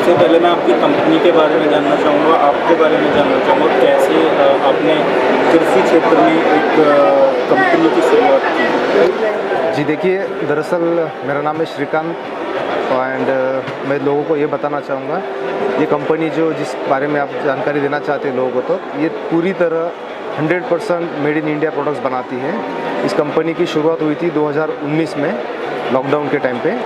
सबसे पहले मैं आपकी कंपनी के बारे में जानना चाहूँगा, आपके बारे में जानना चाहूँगा कैसे आपने कृषि क्षेत्र में एक कंपनी की शुरुआत की? जी देखिए, दरअसल मेरा नाम है श्रीकांत एंड मैं लोगों को ये बताना चाहूँगा, ये कंपनी जो जिस बारे में आप जानकारी देना चाहते हैं लोगों को, तो ये पूरी तरह 100% मेड इन इंडिया प्रोडक्ट्स बनाती है। इस कंपनी की शुरुआत हुई थी 2019 में लॉकडाउन के टाइम पे,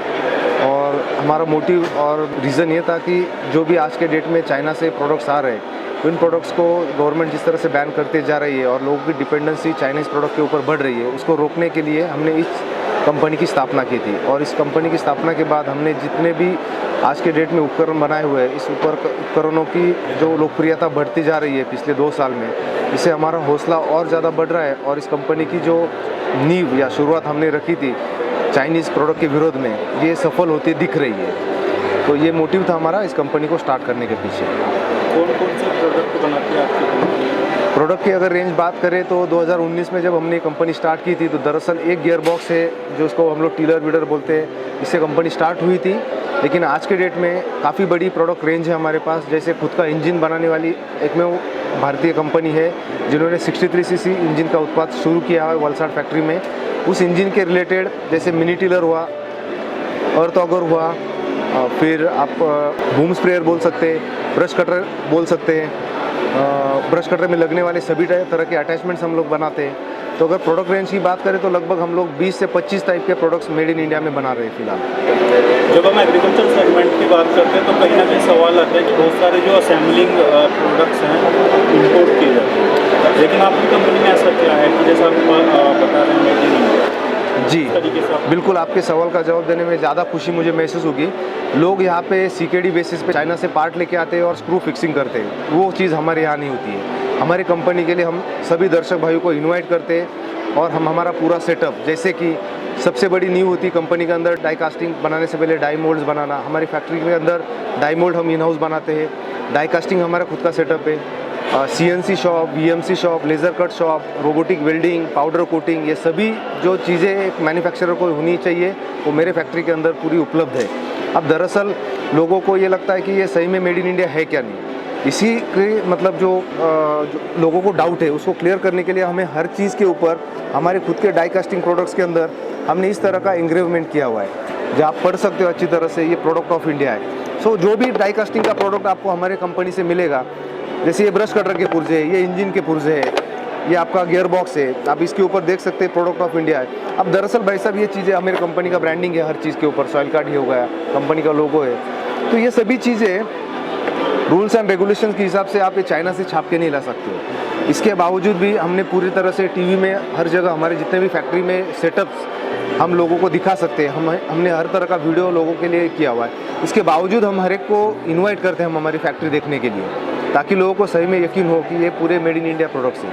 और हमारा मोटिव और रीज़न ये था कि जो भी आज के डेट में चाइना से प्रोडक्ट्स आ रहे हैं, इन प्रोडक्ट्स को गवर्नमेंट जिस तरह से बैन करते जा रही है और लोगों की डिपेंडेंसी चाइनीज़ प्रोडक्ट के ऊपर बढ़ रही है, उसको रोकने के लिए हमने इस कंपनी की स्थापना की थी। और इस कंपनी की स्थापना के बाद हमने जितने भी आज के डेट में उपकरण बनाए हुए हैं, इस उपकरणों की जो लोकप्रियता बढ़ती जा रही है पिछले 2 साल में, इससे हमारा हौसला और ज़्यादा बढ़ रहा है। और इस कंपनी की जो नींव या शुरुआत हमने रखी थी चाइनीज़ प्रोडक्ट के विरोध में, ये सफल होती दिख रही है। तो ये मोटिव था हमारा इस कंपनी को स्टार्ट करने के पीछे। कौन कौन से प्रोडक्ट बनाती है आपकी कंपनी? प्रोडक्ट की अगर रेंज बात करें तो 2019 में जब हमने कंपनी स्टार्ट की थी, तो दरअसल एक गियर बॉक्स है जो उसको हम लोग टीलर वीडर बोलते हैं, इससे कंपनी स्टार्ट हुई थी। लेकिन आज के डेट में काफ़ी बड़ी प्रोडक्ट रेंज है हमारे पास। जैसे खुद का इंजन बनाने वाली एकमेव भारतीय कंपनी है जिन्होंने 63 सीसी इंजन का उत्पाद शुरू किया है वलसाड फैक्ट्री में। उस इंजन के रिलेटेड जैसे मिनी टीलर हुआ, अर्थ ऑगर हुआ, फिर आप बूम स्प्रेयर बोल सकते हैं, ब्रश कटर बोल सकते हैं। ब्रश कटर में लगने वाले सभी तरह के अटैचमेंट्स हम लोग बनाते हैं। तो अगर प्रोडक्ट रेंज की बात करें तो लगभग हम लोग 20 से 25 टाइप के प्रोडक्ट्स मेड इन इंडिया में बना रहे हैं फिलहाल। जब हम एग्रीकल्चर सेगमेंट की बात करते हैं तो कहीं ना कहीं सवाल आता है कि बहुत सारे जो असेंबलिंग प्रोडक्ट्स हैं इंपोर्ट किए जाते हैं, लेकिन आपकी कंपनी में ऐसा क्या है कि जैसा आप बता रहे हैं मेड इन इंडिया? जी बिल्कुल, आपके सवाल का जवाब देने में ज़्यादा खुशी मुझे महसूस होगी। लोग यहाँ पे सीकेडी बेसिस पे चाइना से पार्ट लेके आते हैं और स्क्रू फिक्सिंग करते हैं, वो चीज़ हमारे यहाँ नहीं होती है। हमारी कंपनी के लिए हम सभी दर्शक भाइयों को इनवाइट करते हैं और हम हमारा पूरा सेटअप, जैसे कि सबसे बड़ी नींव होती है कंपनी के अंदर डाई कास्टिंग बनाने से पहले डाई मोल्ड्स बनाना। हमारी फैक्ट्री के अंदर डाई मोल्ड हम इन हाउस बनाते हैं, डाई कास्टिंग हमारा खुद का सेटअप है, CNC shop, VMC shop, laser cut shop, robotic welding, powder coating, ये सभी जो चीज़ें एक मैन्युफैक्चरर को होनी चाहिए वो मेरे फैक्ट्री के अंदर पूरी उपलब्ध है। अब दरअसल लोगों को ये लगता है कि ये सही में मेड इन इंडिया है क्या नहीं, इसी के मतलब जो लोगों को डाउट है उसको क्लियर करने के लिए हमें हर चीज़ के ऊपर हमारे खुद के डाई कास्टिंग प्रोडक्ट्स के अंदर हमने इस तरह का इंग्रेवमेंट किया हुआ है जो आप पढ़ सकते हो अच्छी तरह से, ये प्रोडक्ट ऑफ इंडिया है। सो जो भी डाई कास्टिंग का प्रोडक्ट आपको हमारे कंपनी से मिलेगा, जैसे ये ब्रश कटर के पुर्जे है, ये इंजन के पुर्जे है, ये आपका गियर बॉक्स है, आप इसके ऊपर देख सकते हैं प्रोडक्ट ऑफ इंडिया है। अब दरअसल भाई साहब ये चीज़ें हमारी कंपनी का ब्रांडिंग है, हर चीज़ के ऊपर सॉइल कार्ड ही हो गया, कंपनी का लोगो है। तो ये सभी चीज़ें रूल्स एंड रेगुलेशंस के हिसाब से आप ये चाइना से छाप के नहीं ला सकते हो। इसके बावजूद भी हमने पूरी तरह से टीवी में हर जगह हमारे जितने भी फैक्ट्री में सेटअप्स हम लोगों को दिखा सकते हैं, हमने हर तरह का वीडियो लोगों के लिए किया हुआ है। इसके बावजूद हम हर एक को इन्वाइट करते हैं हम हमारी फैक्ट्री देखने के लिए, ताकि लोगों को सही में यकीन हो कि ये पूरे मेड इन इंडिया प्रोडक्ट्स हैं।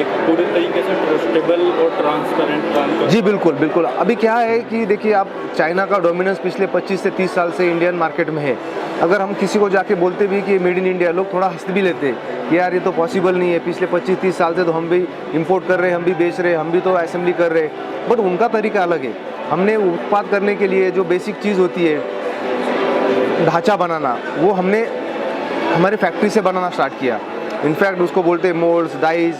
एक पूरे तरीके से ट्रस्टेबल और ट्रांसपेरेंट काम। जी बिल्कुल बिल्कुल। अभी क्या है कि देखिए, आप चाइना का डोमिनेंस पिछले 25 से 30 साल से इंडियन मार्केट में है। अगर हम किसी को जाके बोलते भी कि मेड इन इंडिया, लोग थोड़ा हंस भी लेते कि यार ये तो पॉसिबल नहीं है, पिछले 25-30 साल से तो हम भी इंपोर्ट कर रहे हैं, हम भी बेच रहे हैं, हम भी तो असेंबली कर रहे हैं। बट उनका तरीका अलग है। हमने उत्पाद करने के लिए जो बेसिक चीज़ होती है ढांचा बनाना, वो हमने हमारे फैक्ट्री से बनाना स्टार्ट किया। इनफैक्ट उसको बोलते हैं मोल्ड्स, डाइज,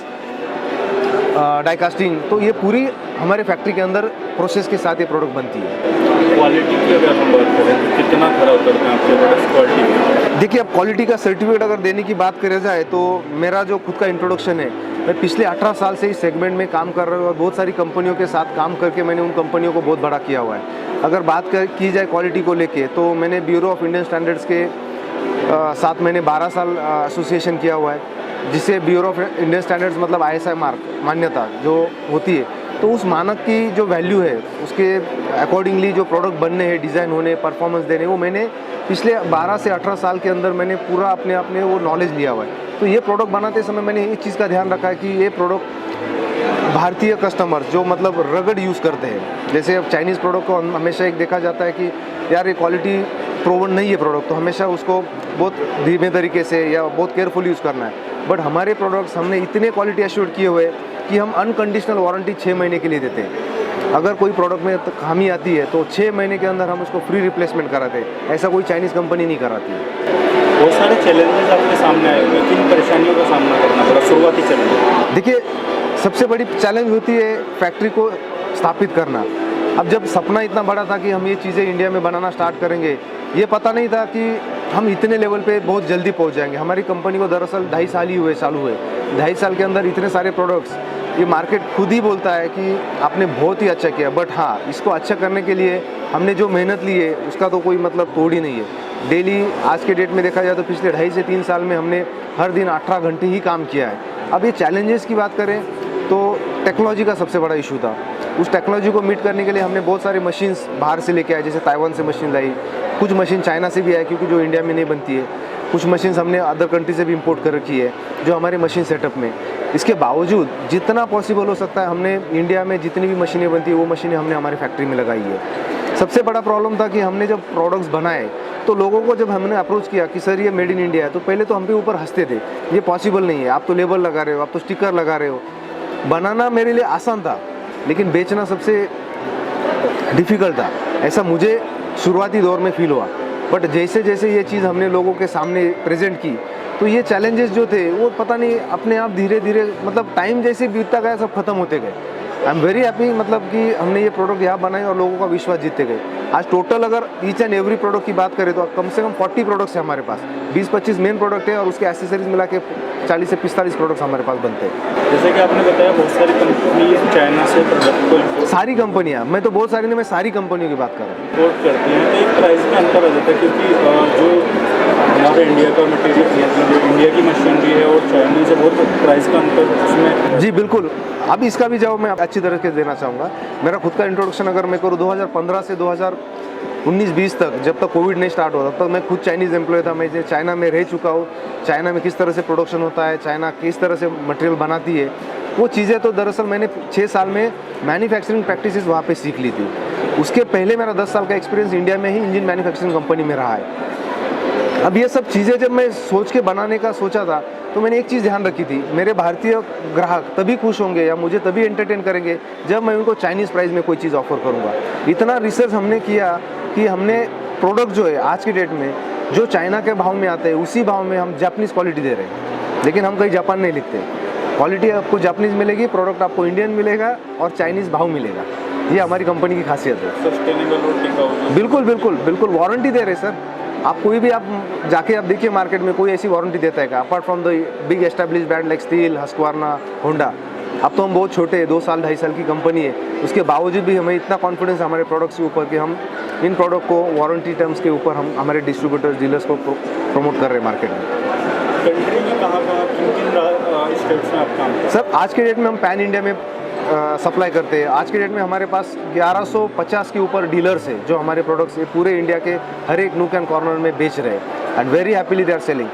डाई कास्टिंग। तो ये पूरी हमारे फैक्ट्री के अंदर प्रोसेस के साथ ये प्रोडक्ट बनती है। क्वालिटी की अगर हम बात करें तो कितना खरा उतरते हैं आपके प्रोडक्ट्स क्वालिटी में? देखिए, अब क्वालिटी का सर्टिफिकेट अगर देने की बात करें जाए तो मेरा जो खुद का इंट्रोडक्शन है, मैं पिछले 18 साल से इस सेगमेंट में काम कर रहा हूँ और बहुत सारी कंपनियों के साथ काम करके मैंने उन कंपनियों को बहुत बड़ा किया हुआ है। अगर बात की जाए क्वालिटी को लेके, तो मैंने ब्यूरो ऑफ इंडियन स्टैंडर्ड्स के साथ मैंने 12 साल एसोसिएशन किया हुआ है, जिसे ब्यूरो ऑफ इंडियन स्टैंडर्ड्स मतलब ISI मार्क मान्यता जो होती है, तो उस मानक की जो वैल्यू है उसके अकॉर्डिंगली जो प्रोडक्ट बनने हैं, डिज़ाइन होने, परफॉर्मेंस देने, वो मैंने पिछले 12 से 18 साल के अंदर मैंने पूरा अपने वो नॉलेज लिया हुआ है। तो ये प्रोडक्ट बनाते समय मैंने इस चीज़ का ध्यान रखा है कि ये प्रोडक्ट भारतीय कस्टमर्स जो मतलब रगड़ यूज़ करते हैं, जैसे अब चाइनीज़ प्रोडक्ट को हमेशा एक देखा जाता है कि यार ये क्वालिटी प्रोवन नहीं है प्रोडक्ट, तो हमेशा उसको बहुत धीमे तरीके से या बहुत केयरफुल यूज़ करना है। बट हमारे प्रोडक्ट्स हमने इतने क्वालिटी एश्योर्ड किए हुए कि हम अनकंडीशनल वारंटी 6 महीने के लिए देते हैं। अगर कोई प्रोडक्ट में खामी आती है तो 6 महीने के अंदर हम उसको फ्री रिप्लेसमेंट कराते हैं। ऐसा कोई चाइनीज़ कंपनी नहीं कराती है। बहुत सारे चैलेंजेस आपके सामने आए हुए, किन परेशानियों का सामना करना पड़ा शुरुआती चरण में? देखिए, सबसे बड़ी चैलेंज होती है फैक्ट्री को स्थापित करना। अब जब सपना इतना बड़ा था कि हम ये चीज़ें इंडिया में बनाना स्टार्ट करेंगे, ये पता नहीं था कि हम इतने लेवल पे बहुत जल्दी पहुंच जाएंगे। हमारी कंपनी को दरअसल 2.5 साल ही हुए, चालू हुए। 2.5 साल के अंदर इतने सारे प्रोडक्ट्स, ये मार्केट खुद ही बोलता है कि आपने बहुत ही अच्छा किया। बट हाँ, इसको अच्छा करने के लिए हमने जो मेहनत ली है उसका तो कोई मतलब तोड़ ही नहीं है। डेली आज के डेट में देखा जाए तो पिछले 2.5 से 3 साल में हमने हर दिन 18 घंटे ही काम किया है। अब ये चैलेंजेस की बात करें तो टेक्नोलॉजी का सबसे बड़ा इशू था। उस टेक्नोलॉजी को मीट करने के लिए हमने बहुत सारी मशीन्स बाहर से लेके आए, जैसे ताइवान से मशीन लाई, कुछ मशीन चाइना से भी आई क्योंकि जो इंडिया में नहीं बनती है, कुछ मशीन्स हमने अदर कंट्री से भी इंपोर्ट कर रखी है जो हमारे मशीन सेटअप में। इसके बावजूद जितना पॉसिबल हो सकता है हमने इंडिया में जितनी भी मशीनें बनती है वो मशीनें हमने हमारी फैक्ट्री में लगाई है। सबसे बड़ा प्रॉब्लम था कि हमने जब प्रोडक्ट्स बनाए तो लोगों को जब हमने अप्रोच किया कि सर ये मेड इन इंडिया है, तो पहले तो हम पे ऊपर हंसते थे, ये पॉसिबल नहीं है, आप तो लेबल लगा रहे हो, आप तो स्टिकर लगा रहे हो। बनाना मेरे लिए आसान था लेकिन बेचना सबसे डिफ़िकल्ट था, ऐसा मुझे शुरुआती दौर में फील हुआ। बट जैसे जैसे ये चीज़ हमने लोगों के सामने प्रेजेंट की तो ये चैलेंजेस जो थे वो पता नहीं अपने आप धीरे धीरे, मतलब टाइम जैसे बीतता गया सब खत्म होते गए। आई एम वेरी हैप्पी, मतलब कि हमने ये प्रोडक्ट यहाँ बनाए और लोगों का विश्वास जीतते गए। आज टोटल अगर ईच एंड एवरी प्रोडक्ट की बात करें तो कम से कम 40 प्रोडक्ट्स हैं हमारे पास। 20-25 मेन प्रोडक्ट है और उसके एसेसरीज मिला के 40 से 45 प्रोडक्ट्स हमारे पास बनते हैं। जैसे कि आपने बताया बहुत सारी कंपनी चाइना से प्रोडक्ट को सारी कंपनियाँ, मैं तो बहुत सारी नहीं, मैं सारी कंपनियों की बात कर रहा हूँ। इंपोर्ट करती हैं, तो एक प्राइस में अंतर आ जाता है क्योंकि जो हमारे इंडिया का मटेरियल, जो इंडिया की मशीनरी है और चाइना से बहुत प्राइस का अंतर उसमें। जी बिल्कुल, अब इसका भी जवाब मैं अच्छी तरह से देना चाहूँगा। मेरा खुद का इंट्रोडक्शन अगर मैं करूँ 2015 से 2019-20 तक, जब तक कोविड नहीं स्टार्ट हुआ तब तक मैं खुद चाइनीज़ एम्प्लॉय था। मैं चाइना में रह चुका हूँ, चाइना में किस तरह से प्रोडक्शन होता है, चाइना किस तरह से मटेरियल बनाती है, वो चीज़ें तो दरअसल मैंने 6 साल में मैन्युफैक्चरिंग प्रैक्टिसेस वहाँ पे सीख ली थी। उसके पहले मेरा 10 साल का एक्सपीरियंस इंडिया में ही इंजन मैन्युफैक्चरिंग कंपनी में रहा है। अब ये सब चीज़ें जब मैं सोच के बनाने का सोचा था तो मैंने एक चीज़ ध्यान रखी थी, मेरे भारतीय ग्राहक तभी खुश होंगे या मुझे तभी एंटरटेन करेंगे जब मैं उनको चाइनीज़ प्राइस में कोई चीज़ ऑफर करूँगा। इतना रिसर्च हमने किया कि हमने प्रोडक्ट जो है आज की डेट में जो चाइना के भाव में आते हैं उसी भाव में हम जापानीज़ क्वालिटी दे रहे हैं, लेकिन हम कहीं जापान नहीं लिखते। क्वालिटी आपको जापानीज़ मिलेगी, प्रोडक्ट आपको इंडियन मिलेगा और चाइनीज़ भाव मिलेगा। ये हमारी कंपनी की खासियत है। सस्टेनेबल और टिकाऊ। बिल्कुल बिल्कुल बिल्कुल, वारंटी दे रहे सर। आप कोई भी आप जाके आप देखिए मार्केट में कोई ऐसी वारंटी देता है क्या, apart from the big establish brand like Stihl, Husqvarna, Honda. अब तो हम बहुत छोटे 2 साल 2.5 साल की कंपनी है, उसके बावजूद भी हमें इतना कॉन्फिडेंस हमारे प्रोडक्ट्स के ऊपर कि हम इन प्रोडक्ट को वारंटी टर्म्स के ऊपर हम हमारे डिस्ट्रीब्यूटर्स, डीलर्स को प्रमोट कर रहे हैं मार्केट में। कंट्री में कहाँ किन स्टेट्स में आप काम करते हैं? सर आज के डेट में हम पैन इंडिया में सप्लाई करते हैं। आज के डेट में हमारे पास 1150 के ऊपर डीलर्स है जो हमारे प्रोडक्ट्स पूरे इंडिया के हर एक नूक एंड कॉर्नर में बेच रहे हैं and very happily they are selling.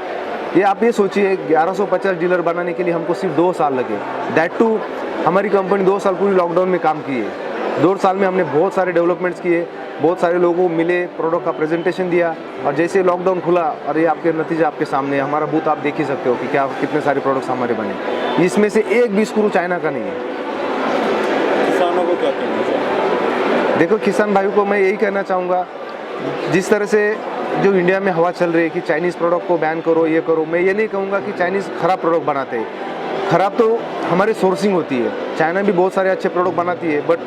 ये आप ये सोचिए 1150 डीलर बनाने के लिए हमको सिर्फ 2 साल लगे, दैट टू हमारी कंपनी 2 साल पूरी लॉकडाउन में काम की है। 2 साल में हमने बहुत सारे डेवलपमेंट्स किए, बहुत सारे लोगों को मिले, प्रोडक्ट का प्रेजेंटेशन दिया और जैसे लॉकडाउन खुला और ये आपके नतीजा आपके सामने, हमारा बूथ आप देख ही सकते हो कि क्या कितने सारे प्रोडक्ट्स हमारे बने, इसमें से एक भी स्क्रू चाइना का नहीं है। किसानों को क्या कहना चाहिए? देखो किसान भाई को मैं यही कहना चाहूँगा, जिस तरह से जो इंडिया में हवा चल रही है कि चाइनीज़ प्रोडक्ट को बैन करो, ये करो, मैं ये नहीं कहूँगा कि चाइनीज़ ख़राब प्रोडक्ट बनाते हैं। ख़राब तो हमारी सोर्सिंग होती है, चाइना भी बहुत सारे अच्छे प्रोडक्ट बनाती है, बट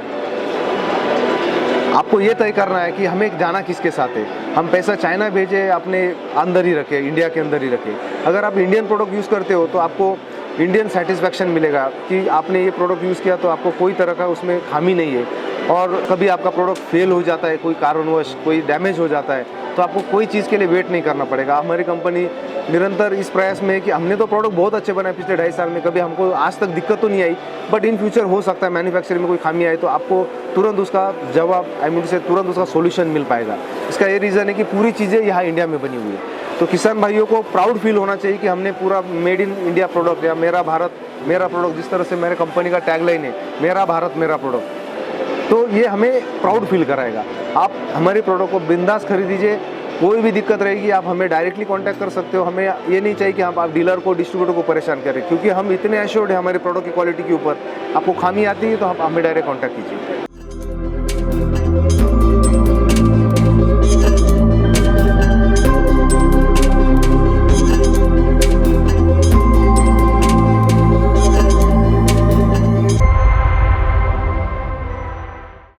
आपको ये तय करना है कि हमें जाना किसके साथ है। हम पैसा चाइना भेजे अपने अंदर ही रखें, इंडिया के अंदर ही रखें। अगर आप इंडियन प्रोडक्ट यूज़ करते हो तो आपको इंडियन सेटिस्फैक्शन मिलेगा कि आपने ये प्रोडक्ट यूज़ किया तो आपको कोई तरह का उसमें खामी नहीं है। और कभी आपका प्रोडक्ट फेल हो जाता है, कोई कारणवश कोई डैमेज हो जाता है, तो आपको कोई चीज़ के लिए वेट नहीं करना पड़ेगा। हमारी कंपनी निरंतर इस प्रयास में है कि हमने तो प्रोडक्ट बहुत अच्छे बनाए पिछले 2.5 साल में, कभी हमको आज तक दिक्कत तो नहीं आई, बट इन फ्यूचर हो सकता है मैन्युफैक्चरिंग में कोई खामी आए तो आपको तुरंत उसका जवाब, आई मीन से तुरंत उसका सोल्यूशन मिल पाएगा। इसका ये रीज़न है कि पूरी चीज़ें यहाँ इंडिया में बनी हुई है। तो किसान भाइयों को प्राउड फील होना चाहिए कि हमने पूरा मेड इन इंडिया प्रोडक्ट या मेरा भारत मेरा प्रोडक्ट, जिस तरह से मेरे कंपनी का टैगलाइन है मेरा भारत मेरा प्रोडक्ट, तो ये हमें प्राउड फील कराएगा। आप हमारे प्रोडक्ट को बिंदास खरीदीजिए, कोई भी दिक्कत रहेगी आप हमें डायरेक्टली कांटेक्ट कर सकते हो। हमें ये नहीं चाहिए कि आप डीलर को, डिस्ट्रीब्यूटर को परेशान करें, क्योंकि हम इतने एश्योर्ड हैं हमारी प्रोडक्ट की क्वालिटी के ऊपर। आपको खामी आती है तो आप हमें डायरेक्ट कांटेक्ट कीजिए।